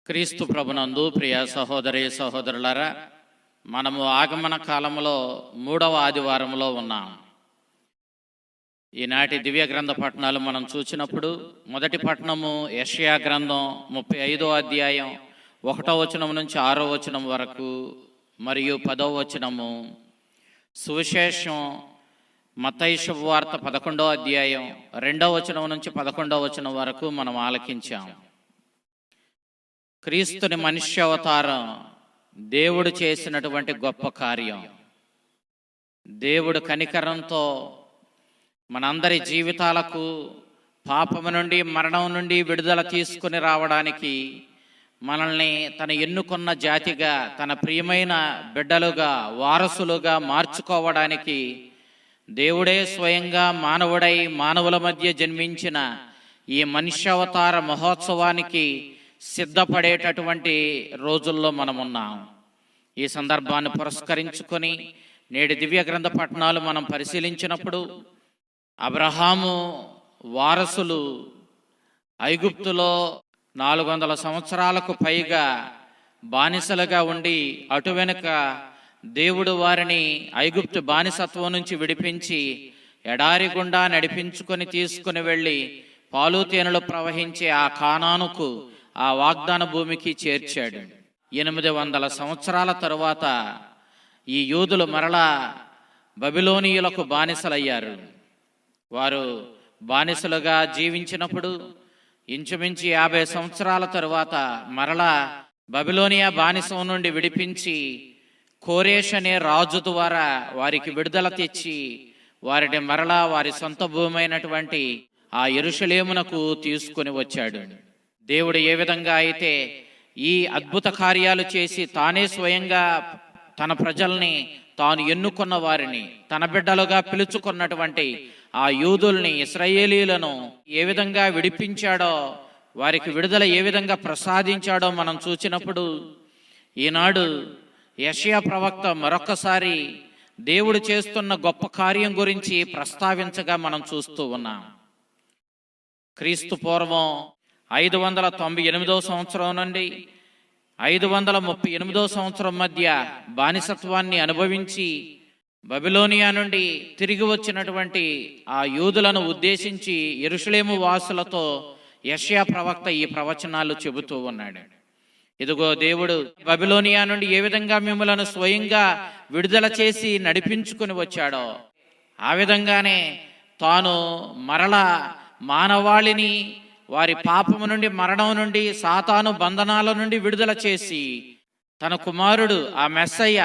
క్రీస్తు ప్రభునందు ప్రియ సహోదరి సహోదరులారా, మనము ఆగమన కాలంలో 3వ ఆదివారంలో ఉన్నాం. ఈనాటి దివ్య గ్రంథ పఠనాలు మనం చూసినప్పుడు మొదటి పఠనము యెషయా గ్రంథం 35వ అధ్యాయం 1వ వచనం నుంచి 6వ వచనం వరకు, మరియు 10వ వచనము సువిశేషం మత్తయి శుభవార్త 11వ అధ్యాయం 2వ వచనం నుంచి 11వ వచనం వరకు మనం ఆలకించాం. క్రీస్తుని మనుష్యావతారం దేవుడు చేసినటువంటి గొప్ప కార్యం. దేవుడు కనికరంతో మనందరి జీవితాలకు పాపము నుండి మరణం నుండి విడుదల తీసుకుని రావడానికి, మనల్ని తన ఎన్నుకున్న జాతిగా తన ప్రియమైన బిడ్డలుగా వారసులుగా మార్చుకోవడానికి దేవుడే స్వయంగా మానవుడై మానవుల మధ్య జన్మించిన ఈ మనుష్యావతార మహోత్సవానికి సిద్ధపడేటటువంటి రోజుల్లో మనమున్నాం. ఈ సందర్భాన్ని పురస్కరించుకొని నేటి దివ్య గ్రంథ పఠనాలు మనం పరిశీలించినప్పుడు, అబ్రహాము వారసులు ఐగుప్తులో 400 సంవత్సరాలకు పైగా బానిసలుగా ఉండి, అటు వెనుక దేవుడు వారిని ఐగుప్తు బానిసత్వం నుంచి విడిపించి ఎడారి గుండా నడిపించుకొని తీసుకుని వెళ్ళి పాలు తేనెలు ప్రవహించే ఆ కానానుకు, ఆ వాగ్దాన భూమికి చేర్చాడు. 800 సంవత్సరాల తరువాత ఈ యూదులు మరలా బబిలోనీయులకు బానిసలయ్యారు. వారు బానిసలుగా జీవించినప్పుడు ఇంచుమించి 50 సంవత్సరాల తరువాత మరలా బబిలోనియా బానిసం నుండి విడిపించి కోరేష్ అనే రాజు ద్వారా వారికి విడుదల తెచ్చి వారిని మరలా వారి సొంత భూమి అయినటువంటి ఆ యెరూషలేమునకు తీసుకుని వచ్చాడు. దేవుడు ఏ విధంగా అయితే ఈ అద్భుత కార్యాలు చేసి తానే స్వయంగా తన ప్రజల్ని, తాను ఎన్నుకున్న వారిని, తన బిడ్డలుగా పిలుచుకున్నటువంటి ఆ యూదుల్ని, ఇశ్రాయేలీలను ఏ విధంగా విడిపించాడో, వారికి విడుదల ఏ విధంగా ప్రసాదించాడో మనం చూసినప్పుడు, ఈనాడు యెషయా ప్రవక్త మరొక్కసారి దేవుడు చేస్తున్న గొప్ప కార్యం గురించి ప్రస్తావించగా మనం చూస్తూ ఉన్నాం. క్రీస్తు పూర్వం 598వ సంవత్సరం నుండి 538వ సంవత్సరం మధ్య బానిసత్వాన్ని అనుభవించి బబిలోనియా నుండి తిరిగి వచ్చినటువంటి ఆ యూదులను ఉద్దేశించి యెరూషలేము వాసులతో యెషయా ప్రవక్త ఈ ప్రవచనాలు చెబుతూ ఉన్నాడు. ఇదిగో, దేవుడు బబిలోనియా నుండి ఏ విధంగా మిమ్మలను స్వయంగా విడుదల చేసి నడిపించుకుని వచ్చాడో, ఆ విధంగానే తాను మరలా మానవాళిని వారి పాపము నుండి, మరణం నుండి, సాతాను బంధనాల నుండి విడుదల చేసి తన కుమారుడు ఆ మెస్సయ్య,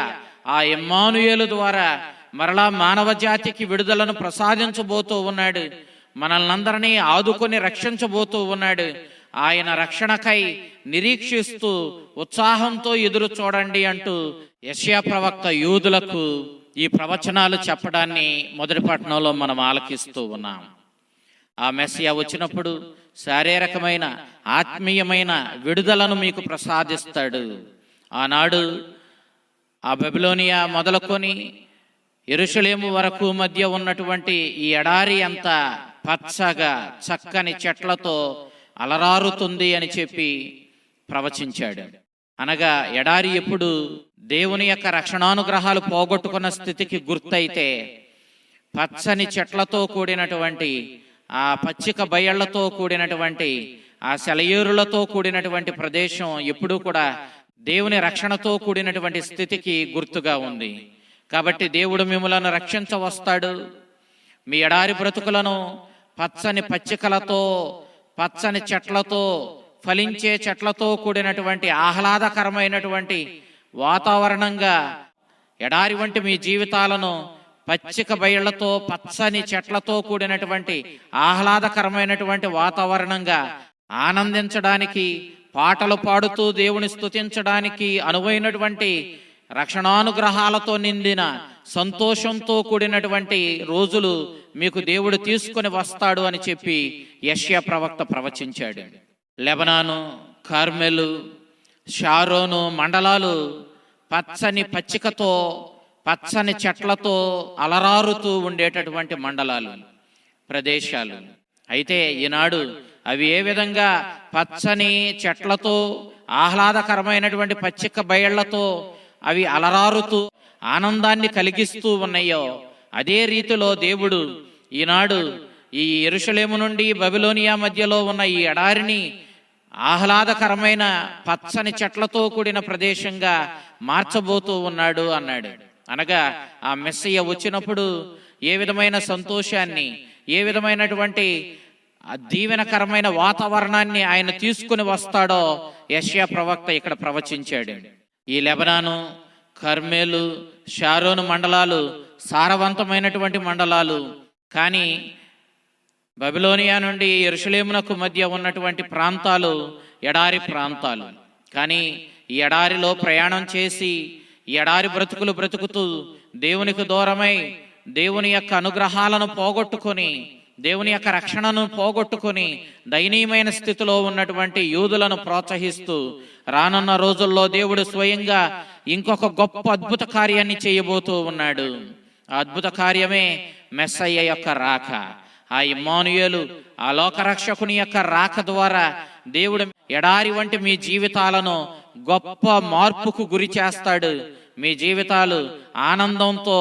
ఆ ఇమ్మానుయేలు ద్వారా మరలా మానవ జాతికి విడుదలను ప్రసాదించబోతూ ఉన్నాడు. మనల్ని అందరినీ ఆదుకొని రక్షించబోతూ ఉన్నాడు. ఆయన రక్షణకై నిరీక్షిస్తూ ఉత్సాహంతో ఎదురు చూడండి అంటూ యెషయా ప్రవక్త యూదులకు ఈ ప్రవచనాలు చెప్పడాన్ని మొదటి పట్టణంలో మనం ఆలకిస్తూ ఉన్నాం. ఆ మెస్సియా వచ్చినప్పుడు శారీరకమైన, ఆత్మీయమైన విడుదలను మీకు ప్రసాదిస్తాడు. ఆనాడు ఆ బబిలోనియా మొదలుకొని యెరూషలేము వరకు మధ్య ఉన్నటువంటి ఈ ఎడారి అంతా పచ్చగా చక్కని చెట్లతో అలరారుతుంది అని చెప్పి ప్రవచించాడు. అనగా ఎడారి ఎప్పుడు దేవుని యొక్క రక్షణానుగ్రహాలు పోగొట్టుకున్న స్థితికి గుర్తయితే, పచ్చని చెట్లతో కూడినటువంటి, ఆ పచ్చిక బయళ్లతో కూడినటువంటి, ఆ సెలయేరులతో కూడినటువంటి ప్రదేశం ఎప్పుడూ కూడా దేవుని రక్షణతో కూడినటువంటి స్థితికి గుర్తుగా ఉంది. కాబట్టి దేవుడు మిమ్మలను రక్షించవస్తాడు. మీ ఎడారి బ్రతుకులను పచ్చని పచ్చికలతో, పచ్చని చెట్లతో, ఫలించే చెట్లతో కూడినటువంటి ఆహ్లాదకరమైనటువంటి వాతావరణంగా, ఎడారి వంటి మీ జీవితాలను పచ్చిక బయళ్లతో, పచ్చని చెట్లతో కూడినటువంటి ఆహ్లాదకరమైనటువంటి వాతావరణంగా ఆనందించడానికి, పాటలు పాడుతూ దేవుని స్తుతించడానికి అనువైనటువంటి రక్షణానుగ్రహాలతో నిండిన సంతోషంతో కూడినటువంటి రోజులు మీకు దేవుడు తీసుకుని వస్తాడు అని చెప్పి యెషయా ప్రవక్త ప్రవచించాడు. లెబనాను, కర్మెలు, షారోను మండలాలు పచ్చని పచ్చికతో, పచ్చని చెట్లతో అలరారుతూ ఉండేటటువంటి మండలాలు, ప్రదేశాలు. అయితే ఈనాడు అవి ఏ విధంగా పచ్చని చెట్లతో ఆహ్లాదకరమైనటువంటి పచ్చిక బయళ్లతో అవి అలరారుతూ ఆనందాన్ని కలిగిస్తూ ఉన్నాయో, అదే రీతిలో దేవుడు ఈనాడు ఈ యెరూషలేము నుండి బబిలోనియా మధ్యలో ఉన్న ఈ ఎడారిని ఆహ్లాదకరమైన పచ్చని చెట్లతో కూడిన ప్రదేశంగా మార్చబోతూ ఉన్నాడు అన్నాడు. అనగా ఆ మెస్సయ్య వచ్చినప్పుడు ఏ విధమైన సంతోషాన్ని, ఏ విధమైనటువంటి దీవెనకరమైన వాతావరణాన్ని ఆయన తీసుకుని వస్తాడో యెషయా ప్రవక్త ఇక్కడ ప్రవచించాడు. ఈ లెబనాను, కర్మేలు, షారోను మండలాలు సారవంతమైనటువంటి మండలాలు. కానీ బబిలోనియా నుండి యెరూషలేమునకు మధ్య ఉన్నటువంటి ప్రాంతాలు ఎడారి ప్రాంతాలు. కానీ ఈ ఎడారిలో ప్రయాణం చేసి ఈ ఎడారి బ్రతుకులు బ్రతుకుతూ దేవునికి దూరమై దేవుని యొక్క అనుగ్రహాలను పోగొట్టుకొని, దేవుని యొక్క రక్షణను పోగొట్టుకొని దయనీయమైన స్థితిలో ఉన్నటువంటి యూదులను ప్రోత్సహిస్తూ రానున్న రోజుల్లో దేవుడు స్వయంగా ఇంకొక గొప్ప అద్భుత కార్యాన్ని చేయబోతూ ఉన్నాడు. ఆ అద్భుత కార్యమే మెస్సయ్య యొక్క రాక. ఆ ఇమ్మానుయేలు, ఆ లోకరక్షకుని యొక్క రాక ద్వారా దేవుడు ఎడారి వంటి మీ జీవితాలను గొప్ప మార్పుకు గురి చేస్తాడు. మీ జీవితాలు ఆనందంతో,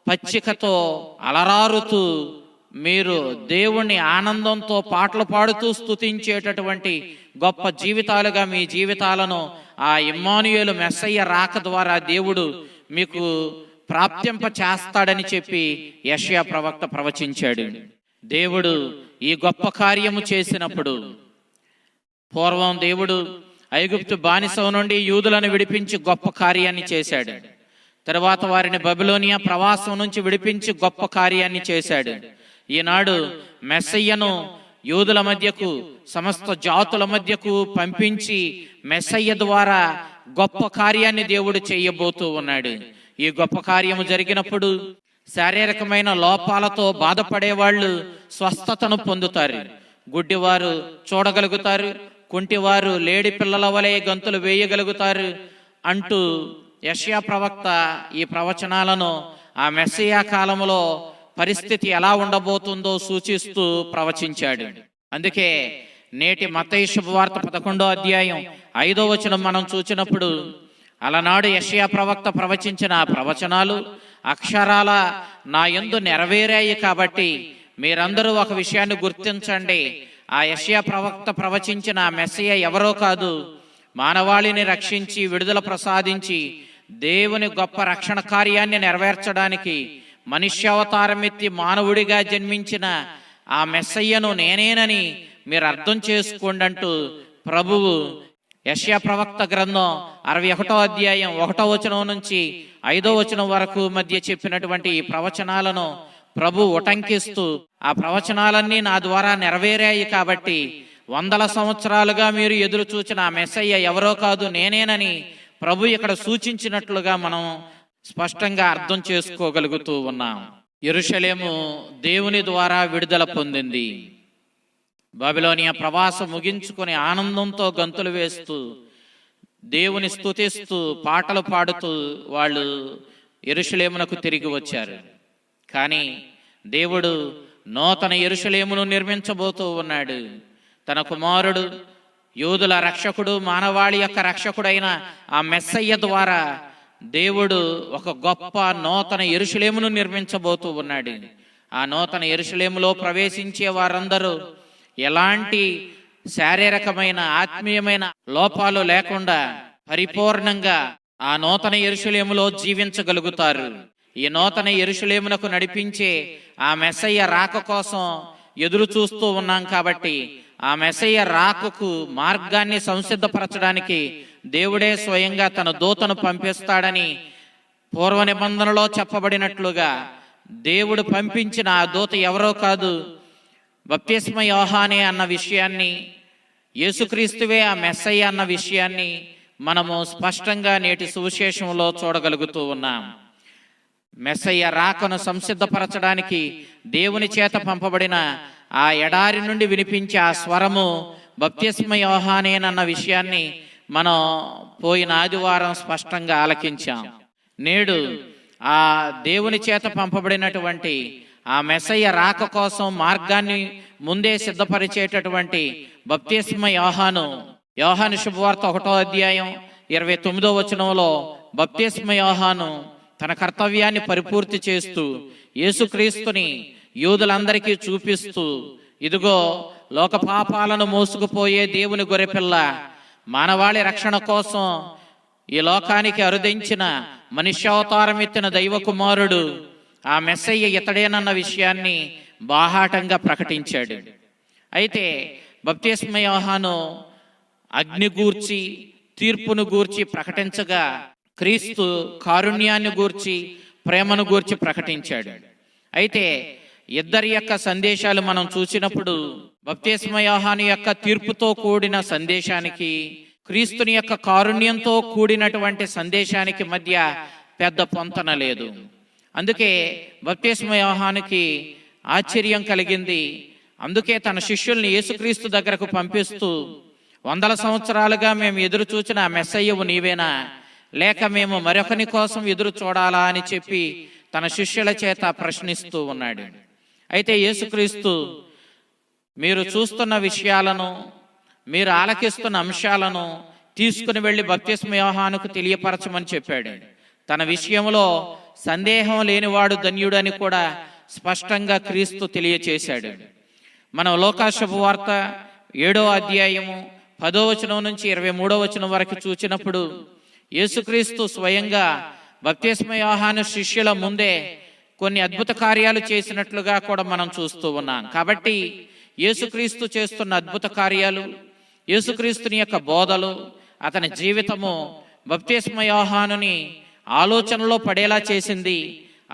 పచ్చికతో అలరారుతూ, మీరు దేవుణ్ణి ఆనందంతో పాటలు పాడుతూ స్తుతించేటటువంటి గొప్ప జీవితాలుగా మీ జీవితాలను ఆ ఇమ్మానుయేలు మెస్సయ్య రాక ద్వారా దేవుడు మీకు ప్రాప్తింప చేస్తాడని చెప్పి యెషయా ప్రవక్త ప్రవచించాడు. దేవుడు ఈ గొప్ప కార్యము చేసినప్పుడు, పూర్వం దేవుడు ఐగుప్తు బానిస నుండి యూదులను విడిపించి గొప్ప కార్యాన్ని చేశాడు. తర్వాత వారిని బబిలోనియా ప్రవాసం నుంచి విడిపించి గొప్ప కార్యాన్ని చేశాడు. ఈనాడు మెస్సయ్యను యూదుల మధ్యకు, సమస్త జాతుల మధ్యకు పంపించి మెస్సయ్య ద్వారా గొప్ప కార్యాన్ని దేవుడు చేయబోతూ ఉన్నాడు. ఈ గొప్ప కార్యము జరిగినప్పుడు శారీరకమైన లోపాలతో బాధపడేవాళ్ళు స్వస్థతను పొందుతారు. గుడ్డివారు చూడగలుగుతారు, కుంటివారు లేడి పిల్లల వలె గంతులు వేయగలుగుతారు అంటూ యెషయా ప్రవక్త ఈ ప్రవచనాలను ఆ మెస్సయ్య కాలంలో పరిస్థితి ఎలా ఉండబోతుందో సూచిస్తూ ప్రవచించాడు. అందుకే నేటి మత్తయి శుభవార్త 11వ అధ్యాయం 5వ వచనం మనం చూచినప్పుడు, అలనాడు యెషయా ప్రవక్త ప్రవచించిన ఆ ప్రవచనాలు అక్షరాల నా యందు నెరవేరాయి. కాబట్టి మీరందరూ ఒక విషయాన్ని గుర్తించండి. ఆ యెషయా ప్రవక్త ప్రవచించిన ఆ మెస్సయ్య ఎవరో కాదు, మానవాళిని రక్షించి విడుదల ప్రసాదించి దేవుని గొప్ప రక్షణ కార్యాన్ని నెరవేర్చడానికి మనుష్యావతారం ఎత్తి మానవుడిగా జన్మించిన ఆ మెస్సయ్యను నేనేనని మీరు అర్థం చేసుకోండి అంటూ ప్రభువు యెషయా ప్రవక్త గ్రంథం 61వ అధ్యాయం 1వ వచనం నుంచి 5వ వచనం వరకు మధ్య చెప్పినటువంటి ఈ ప్రవచనాలను ప్రభు ఉటంకిస్తూ, ఆ ప్రవచనాలన్నీ నా ద్వారా నెరవేరాయి కాబట్టి వందల సంవత్సరాలుగా మీరు ఎదురు చూచిన ఆ మెస్సయ్య ఎవరో కాదు, నేనేనని ప్రభు ఇక్కడ సూచించినట్లుగా మనం స్పష్టంగా అర్థం చేసుకోగలుగుతూ ఉన్నాం. యెరూషలేము దేవుని ద్వారా విడుదల పొందింది. బబిలోనియా ప్రవాసం ముగించుకొని ఆనందంతో గంతులు వేస్తూ, దేవుని స్తుతిస్తూ, పాటలు పాడుతూ వాళ్ళు యెరూషలేమునకు తిరిగి వచ్చారు. కానీ దేవుడు నూతన యెరూషలేమును నిర్మించబోతూ ఉన్నాడు. తన కుమారుడు, యూదుల రక్షకుడు, మానవాళి యొక్క రక్షకుడైన ఆ మెస్సయ్య ద్వారా దేవుడు ఒక గొప్ప నూతన యెరూషలేమును నిర్మించబోతూ ఉన్నాడు. ఆ నూతన యెరూషలేములో ప్రవేశించే వారందరూ ఎలాంటి శారీరకమైన, ఆత్మీయమైన లోపాలు లేకుండా పరిపూర్ణంగా ఆ నూతన యెరూషలేములో జీవించగలుగుతారు. ఈ నూతన యెరూషలేమునకు నడిపించే ఆ మెస్సయ్య రాక కోసం ఎదురు చూస్తూ ఉన్నాం. కాబట్టి ఆ మెస్సయ్య రాకకు మార్గాన్ని సంసిద్ధపరచడానికి దేవుడే స్వయంగా తన దూతను పంపిస్తాడని పూర్వ నిబంధనలో చెప్పబడినట్లుగా దేవుడు పంపించిన ఆ దూత ఎవరో కాదు, బప్తిస్మ యోహానే అన్న విషయాన్ని, యేసుక్రీస్తువే ఆ మెస్సయ్య అన్న విషయాన్ని మనము స్పష్టంగా నేటి సువిశేషంలో చూడగలుగుతూ ఉన్నాం. మెస్సయ్య రాకను సంసిద్ధపరచడానికి దేవుని చేత పంపబడిన ఆ ఎడారి నుండి వినిపించే ఆ స్వరము బప్తిస్మ యోహానేనన్న విషయాన్ని మనం పోయిన ఆదివారం స్పష్టంగా ఆలకించాం. నేడు ఆ దేవుని చేత పంపబడినటువంటి ఆ మెస్సయ్య రాక కోసం మార్గాన్ని ముందే సిద్ధపరిచేటటువంటి బప్తిస్మ యోహాను యోహాను శుభవార్త 1వ అధ్యాయం 29వ వచనంలో బప్తిస్మ యోహాను తన కర్తవ్యాన్ని పరిపూర్తి చేస్తూ యేసుక్రీస్తుని యూదులందరికీ చూపిస్తూ, ఇదిగో లోక పాపాలను మోసుకుపోయే దేవుని గొర్రెపిల్ల, మానవాళి రక్షణ కోసం ఈ లోకానికి అరుదించిన మనుష్యావతారం ఎత్తిన దైవ కుమారుడు, ఆ మెస్సయ్య ఇతడేనన్న విషయాన్ని బాహాటంగా ప్రకటించాడు. అయితే బప్తిస్మ యోహాను అగ్ని గూర్చి, తీర్పును గూర్చి ప్రకటించగా, క్రీస్తు కారుణ్యాన్ని గూర్చి, ప్రేమను గూర్చి ప్రకటించాడు. అయితే ఇద్దరి యొక్క సందేశాలు మనం చూసినప్పుడు బప్తిస్మ యోహాను యొక్క తీర్పుతో కూడిన సందేశానికి, క్రీస్తుని యొక్క కారుణ్యంతో కూడినటువంటి సందేశానికి మధ్య పెద్ద పొంతన లేదు. అందుకే బప్తిస్మ యోహానుకి ఆశ్చర్యం కలిగింది. అందుకే తన శిష్యుల్ని యేసుక్రీస్తు దగ్గరకు పంపిస్తూ, 100 సంవత్సరాలుగా మేము ఎదురు చూచిన ఆ మెస్సయ్యవు నీవేనా, లేక మేము మరొకని కోసం ఎదురు చూడాలా అని చెప్పి తన శిష్యుల చేత ప్రశ్నిస్తూ ఉన్నాడు. అయితే యేసుక్రీస్తు మీరు చూస్తున్న విషయాలను, మీరు ఆలకిస్తున్న అంశాలను తీసుకుని వెళ్ళి బప్తిస్మ యోహానుకు తెలియపరచమని చెప్పాడు. తన విషయంలో సందేహం లేనివాడు ధన్యుడని కూడా స్పష్టంగా క్రీస్తు తెలియచేశాడు. మనం లూకా శుభవార్త 7వ అధ్యాయము 10వ వచనం నుంచి 23వ వచనం వరకు చూసినప్పుడు యేసుక్రీస్తు స్వయంగా బప్తిస్మ యోహాను శిష్యుల ముందే కొన్ని అద్భుత కార్యాలు చేసినట్లుగా కూడా మనం చూస్తూ ఉన్నాం. కాబట్టి యేసుక్రీస్తు చేస్తున్న అద్భుత కార్యాలు, యేసుక్రీస్తుని యొక్క బోధలు, అతని జీవితము బప్తిస్మ యోహానుని ఆలోచనలో పడేలా చేసింది.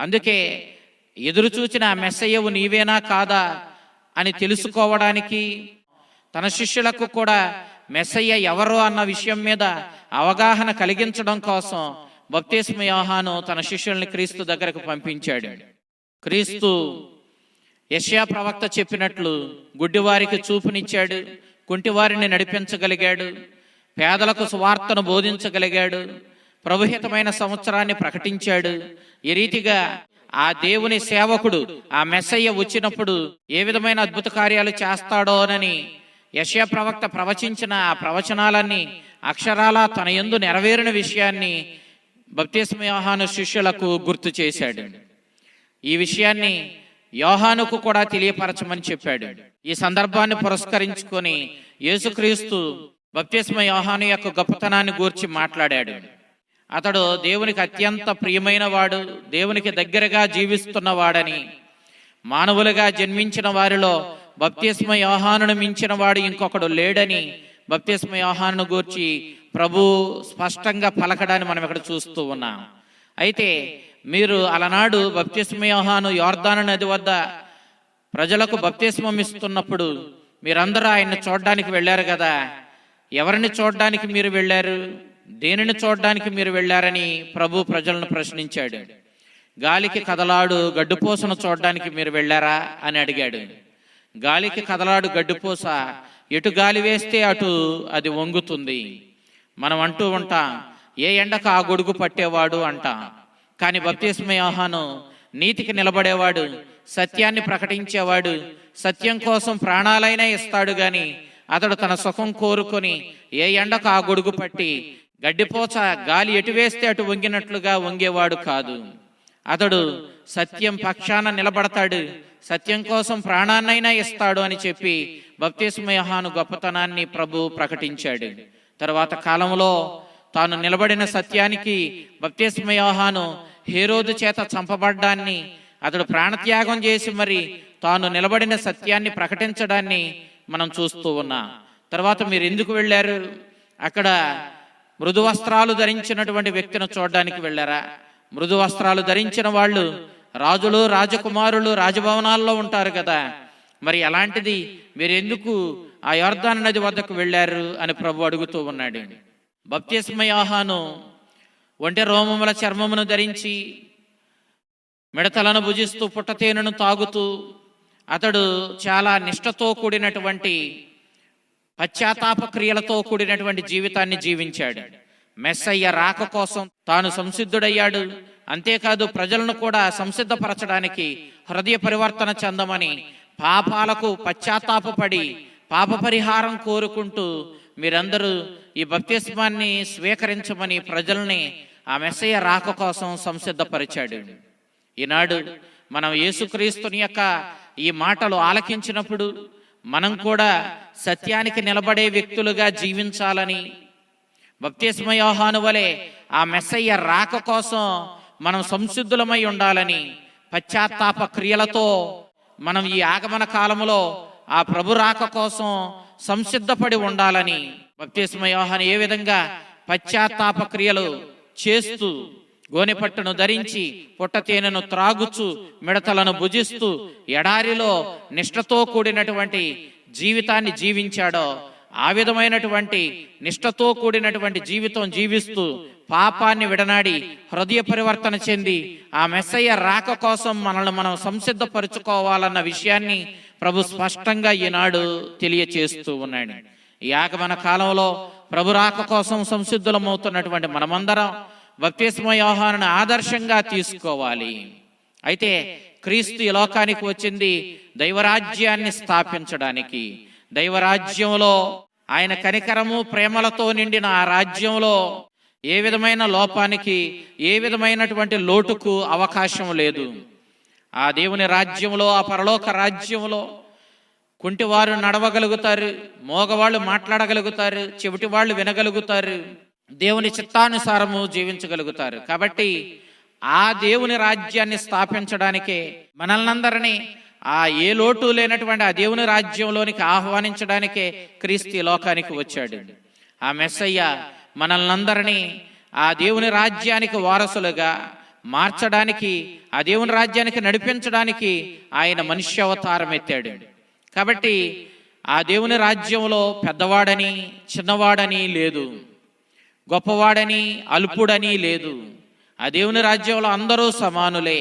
అందుకే ఎదురు చూచిన ఆ మెస్సయ్యవు నీవేనా కాదా అని తెలుసుకోవడానికి, తన శిష్యులకు కూడా మెస్సయ్య ఎవరు అన్న విషయం మీద అవగాహన కలిగించడం కోసం బప్తిస్మ యోహాను తన శిష్యుల్ని క్రీస్తు దగ్గరకు పంపించాడు. క్రీస్తు యెషయా ప్రవక్త చెప్పినట్లు గుడ్డివారికి చూపునిచ్చాడు, కుంటివారిని నడిపించగలిగాడు, పేదలకు సువార్తను బోధించగలిగాడు, ప్రభుహితమైన సంవత్సరాన్ని ప్రకటించాడు. ఈ రీతిగా ఆ దేవుని సేవకుడు, ఆ మెస్సయ్య వచ్చినప్పుడు ఏ విధమైన అద్భుత కార్యాలు చేస్తాడోనని యెషయా ప్రవక్త ప్రవచించిన ఆ ప్రవచనాలన్నీ అక్షరాలా తన యందు నెరవేరిన విషయాన్ని బప్తిస్మ యోహాను శిష్యులకు గుర్తు చేశాడు. ఈ విషయాన్ని యోహానుకు కూడా తెలియపరచమని చెప్పాడు. ఈ సందర్భాన్ని పురస్కరించుకొని యేసుక్రీస్తు బప్తిస్మ యోహాను యొక్క గొప్పతనాన్ని గూర్చి మాట్లాడాడు. అతడు దేవునికి అత్యంత ప్రియమైన వాడు, దేవునికి దగ్గరగా జీవిస్తున్నవాడని, మానవులుగా జన్మించిన వారిలో బప్తిస్మ యోహానును మించిన వాడు ఇంకొకడు లేడని బప్తిస్మ యోహానును గూర్చి ప్రభు స్పష్టంగా పలకడాన్ని మనం ఇక్కడ చూస్తూ ఉన్నాం. అయితే మీరు అలనాడు బప్తిస్మ యోహాను యోర్దాను నది వద్ద ప్రజలకు బప్తిస్మం ఇస్తున్నప్పుడు మీరందరూ ఆయన్ని చూడడానికి వెళ్ళారు కదా. ఎవరిని చూడడానికి మీరు వెళ్ళారు, దేనిని చూడడానికి మీరు వెళ్ళారని ప్రభు ప్రజలను ప్రశ్నించాడు. గాలికి కదలాడు గడ్డుపోసను చూడడానికి మీరు వెళ్ళారా అని అడిగాడు. గాలికి కదలాడు గడ్డుపోస ఎటు గాలి వేస్తే అటు అది వంగుతుంది. మనం అంటూ ఉంటాం, ఏ ఎండకు ఆ గొడుగు పట్టేవాడు అంటాం. కానీ బప్తిస్మ యోహాను నీతికి నిలబడేవాడు, సత్యాన్ని ప్రకటించేవాడు, సత్యం కోసం ప్రాణాలైనా ఇస్తాడు. గాని అతడు తన సుఖం కోరుకొని ఏ ఎండకు ఆ గొడుగు పట్టి గడ్డిపోచ గాలి ఎటు వేస్తే అటు వంగినట్లుగా వంగేవాడు కాదు. అతడు సత్యం పక్షాన నిలబడతాడు, సత్యం కోసం ప్రాణాన్నైనా ఇస్తాడు అని చెప్పి బప్తిస్మ యోహాను గొప్పతనాన్ని ప్రభు ప్రకటించాడు. తర్వాత కాలంలో తాను నిలబడిన సత్యానికి బప్తిస్మ యోహాను హేరోదు చేత చంపబడ్డాన్ని, అతడు ప్రాణత్యాగం చేసి మరి తాను నిలబడిన సత్యాన్ని ప్రకటించడాన్ని మనం చూస్తూ ఉన్నాం. తర్వాత మీరు ఎందుకు వెళ్ళారు? అక్కడ మృదు వస్త్రాలు ధరించినటువంటి వ్యక్తిని చూడడానికి వెళ్ళారా? మృదు వస్త్రాలు ధరించిన వాళ్ళు రాజులు, రాజకుమారులు రాజభవనాల్లో ఉంటారు కదా. మరి అలాంటిది మీరు ఎందుకు ఆ యోర్దాను నది వద్దకు వెళ్ళారు అని ప్రభు అడుగుతూ ఉన్నాడు. బప్తిస్మ యోహాను ఒంటె రోమముల చర్మమును ధరించి మిడతలను భుజిస్తూ పుట్టతేనెను తాగుతూ అతడు చాలా నిష్ఠతో కూడినటువంటి పశ్చాత్తాప క్రియలతో కూడినటువంటి జీవితాన్ని జీవించాడు. మెస్సయ్య రాక కోసం తాను సంసిద్ధుడయ్యాడు. అంతేకాదు ప్రజలను కూడా సంసిద్ధపరచడానికి హృదయ పరివర్తన చెందమని, పాపాలకు పశ్చాత్తాపపడి పాప పరిహారం కోరుకుంటూ మీరందరూ ఈ బప్తిస్మాన్ని స్వీకరించమని ప్రజల్ని ఆ మెస్సయ్య రాక కోసం సంసిద్ధపరిచాడు. ఈనాడు మనం యేసుక్రీస్తుని యొక్క ఈ మాటలు ఆలకించినప్పుడు మనం కూడా సత్యానికి నిలబడే వ్యక్తులుగా జీవించాలని, బప్తిస్మ యోహాను వలె ఆ మెస్సయ్య రాక కోసం మనం సంసిద్ధులమై ఉండాలని, పశ్చాత్తాప క్రియలతో మనం ఈ ఆగమన కాలంలో ఆ ప్రభు రాక కోసం సంసిద్ధపడి ఉండాలని, బప్తిస్మ యోహాను ఏ విధంగా పశ్చాత్తాప క్రియలు చేస్తూ గోనెపట్టును ధరించి పుట్టతేనెను త్రాగుచు మిడతలను భుజిస్తూ ఎడారిలో నిష్ఠతో కూడినటువంటి జీవితాన్ని జీవించాడో, ఆ విధమైనటువంటి నిష్ఠతో కూడినటువంటి జీవితం జీవిస్తూ పాపాన్ని విడనాడి హృదయ పరివర్తన చెంది ఆ మెస్సయ్య రాక కోసం మనల్ని మనం సంసిద్ధపరుచుకోవాలన్న విషయాన్ని ప్రభు స్పష్టంగా ఈనాడు తెలియచేస్తూ ఉన్నాడు. ఈ ఆగమన కాలంలో ప్రభు రాక కోసం సంసిద్ధులమవుతున్నటువంటి మనమందరం బప్తిస్మ యోహానును ఆదర్శంగా తీసుకోవాలి. అయితే క్రీస్తు ఈ లోకానికి వచ్చింది దైవరాజ్యాన్ని స్థాపించడానికి. దైవరాజ్యంలో ఆయన కనికరము ప్రేమలతో నిండిన ఆ రాజ్యంలో ఏ విధమైన లోపానికి, ఏ విధమైనటువంటి లోటుకు అవకాశం లేదు. ఆ దేవుని రాజ్యంలో, ఆ పరలోక రాజ్యంలో కుంటివారు నడవగలుగుతారు, మోగవాళ్ళు మాట్లాడగలుగుతారు, చెవిటివాళ్ళు వినగలుగుతారు, దేవుని చిత్తానుసారము జీవించగలుగుతారు. కాబట్టి ఆ దేవుని రాజ్యాన్ని స్థాపించడానికే మనల్నందరినీ ఆ ఏ లోటు లేనటువంటి ఆ దేవుని రాజ్యంలోనికి ఆహ్వానించడానికే క్రీస్తు ఈ లోకానికి వచ్చాడు. ఆ మెస్సయ్య మనల్నందరినీ ఆ దేవుని రాజ్యానికి వారసులుగా మార్చడానికి, ఆ దేవుని రాజ్యానికి నడిపించడానికి ఆయన మనుష్యావతారం ఎత్తాడు. కాబట్టి ఆ దేవుని రాజ్యంలో పెద్దవాడని చిన్నవాడని లేదు, గొప్పవాడని అల్పుడని లేదు. ఆ దేవుని రాజ్యంలో అందరూ సమానులే.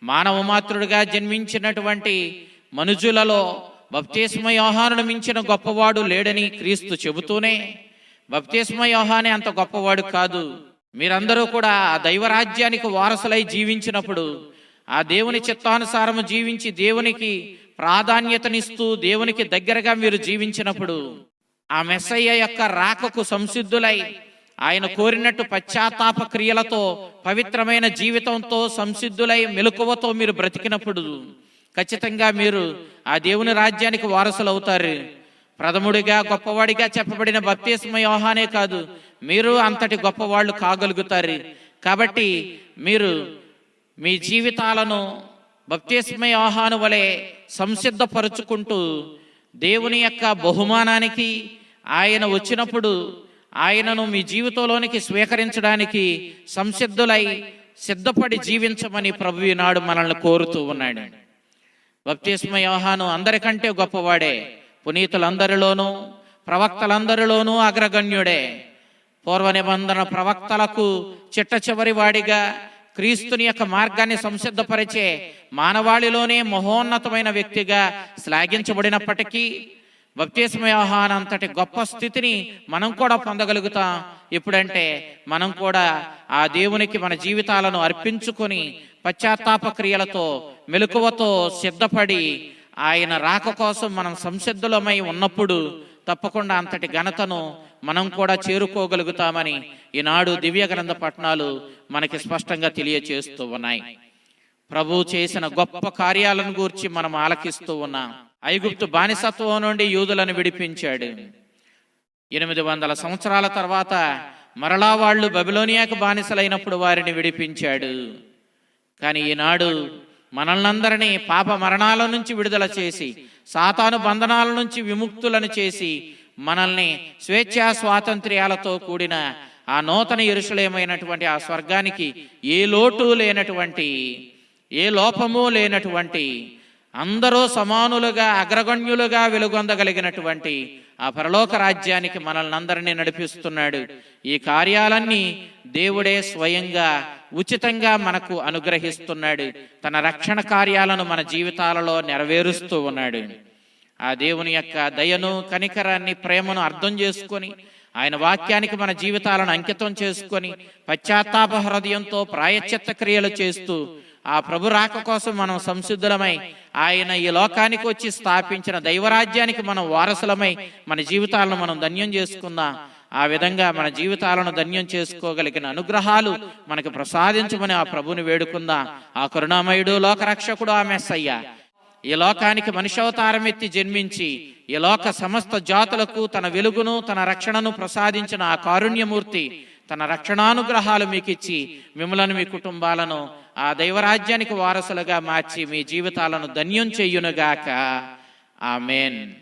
మానవ మాతృడిగా జన్మించినటువంటి మనుజులలో బప్తిస్మ యోహానును మించిన గొప్పవాడు లేడని క్రీస్తు చెబుతూనే, బప్తిస్మ యోహానే అంత గొప్పవాడు కాదు, మీరందరూ కూడా ఆ దైవరాజ్యానికి వారసులై జీవించినప్పుడు, ఆ దేవుని చిత్తానుసారము జీవించి దేవునికి ప్రాధాన్యతనిస్తూ దేవునికి దగ్గరగా మీరు జీవించినప్పుడు, ఆ మెస్సయ్య యొక్క రాకకు సంసిద్ధులై ఆయన కోరినట్టు పశ్చాత్తాప క్రియలతో పవిత్రమైన జీవితంతో సంసిద్ధులై మెలకువతో మీరు బ్రతికినప్పుడు ఖచ్చితంగా మీరు ఆ దేవుని రాజ్యానికి వారసులు అవుతారు. ప్రథముడిగా గొప్పవాడిగా చెప్పబడిన బప్తిస్మ యోహానే కాదు, మీరు అంతటి గొప్పవాళ్ళు కాగలుగుతారు. కాబట్టి మీరు మీ జీవితాలను బప్తిస్మ యోహాను వలె సంసిద్ధపరుచుకుంటూ దేవుని యొక్క బహుమానానికి, ఆయన వచ్చినప్పుడు ఆయనను మీ జీవితంలోనికి స్వీకరించడానికి సంసిద్ధులై సిద్ధపడి జీవించమని ప్రభు ఈనాడు మనల్ని కోరుతూ ఉన్నాడు. బప్తిస్మ యోహాను అందరికంటే గొప్పవాడే, పునీతులందరిలోనూ ప్రవక్తలందరిలోనూ అగ్రగణ్యుడే. పూర్వ నిబంధన ప్రవక్తలకు చిట్ట చివరి వాడిగా క్రీస్తుని యొక్క మార్గాన్ని సంసిద్ధపరిచే మానవాళిలోనే మహోన్నతమైన వ్యక్తిగా శ్లాఘించబడినప్పటికీ బప్తిస్మ యోహాను అంతటి గొప్ప స్థితిని మనం కూడా పొందగలుగుతాం. ఎప్పుడంటే మనం కూడా ఆ దేవునికి మన జీవితాలను అర్పించుకొని పశ్చాత్తాప క్రియలతో మెలకువతో సిద్ధపడి ఆయన రాక కోసం మనం సంసిద్ధులమై ఉన్నప్పుడు తప్పకుండా అంతటి ఘనతను మనం కూడా చేరుకోగలుగుతామని ఈనాడు దివ్య గ్రంథ పఠనాలు మనకి స్పష్టంగా తెలియచేస్తూ ఉన్నాయి. ప్రభు చేసిన గొప్ప కార్యాలను గూర్చి మనం ఆలకిస్తూ ఉన్నాం. ఐగుప్తు బానిసత్వం నుండి యూదులను విడిపించాడు. 800 సంవత్సరాల తర్వాత మరలా వాళ్ళు బబిలోనియాకు బానిసలైనప్పుడు వారిని విడిపించాడు. కానీ ఈనాడు మనల్నందరినీ పాప మరణాల నుంచి విడుదల చేసి, సాతాను బంధనాల నుంచి విముక్తులను చేసి, మనల్ని స్వేచ్ఛా స్వాతంత్ర్యాలతో కూడిన ఆ నూతన యెరూషలేమైనటువంటి ఆ స్వర్గానికి ఏ లోటు లేనటువంటి, ఏ లోపము లేనటువంటి, అందరూ సమానులుగా అగ్రగణ్యులుగా వెలుగొందగలిగినటువంటి ఆ పరలోక రాజ్యానికి మనల్ని అందరినీ నడిపిస్తున్నాడు. ఈ కార్యాలన్నీ దేవుడే స్వయంగా ఉచితంగా మనకు అనుగ్రహిస్తున్నాడు. తన రక్షణ కార్యాలను మన జీవితాలలో నెరవేరుస్తూ ఉన్నాడు. ఆ దేవుని యొక్క దయను, కనికరాన్ని, ప్రేమను అర్థం చేసుకొని ఆయన వాక్యానికి మన జీవితాలను అంకితం చేసుకొని పశ్చాత్తాప హృదయంతో ప్రాయశ్చిత్త క్రియలు చేస్తూ ఆ ప్రభు రాక కోసం మనం సంసిద్ధులమై ఆయన ఈ లోకానికి వచ్చి స్థాపించిన దైవరాజ్యానికి మనం వారసులమై మన జీవితాలను మనం ధన్యం చేసుకుందాం. ఆ విధంగా మన జీవితాలను ధన్యం చేసుకోగలిగిన అనుగ్రహాలు మనకు ప్రసాదించమని ఆ ప్రభుని వేడుకుందాం. ఆ కరుణామయుడు లోకరక్షకుడు ఆ మెస్సయ్య ఈ లోకానికి మనిషవతారం ఎత్తి జన్మించి ఈ లోక సమస్త జాతులకు తన వెలుగును తన రక్షణను ప్రసాదించిన ఆ కారుణ్యమూర్తి తన రక్షణానుగ్రహాలు మీకు ఇచ్చి మిమ్మలను మీ కుటుంబాలను ఆ దైవరాజ్యానికి వారసులుగా మార్చి మీ జీవితాలను ధన్యం చెయ్యునుగాక. ఆమేన్.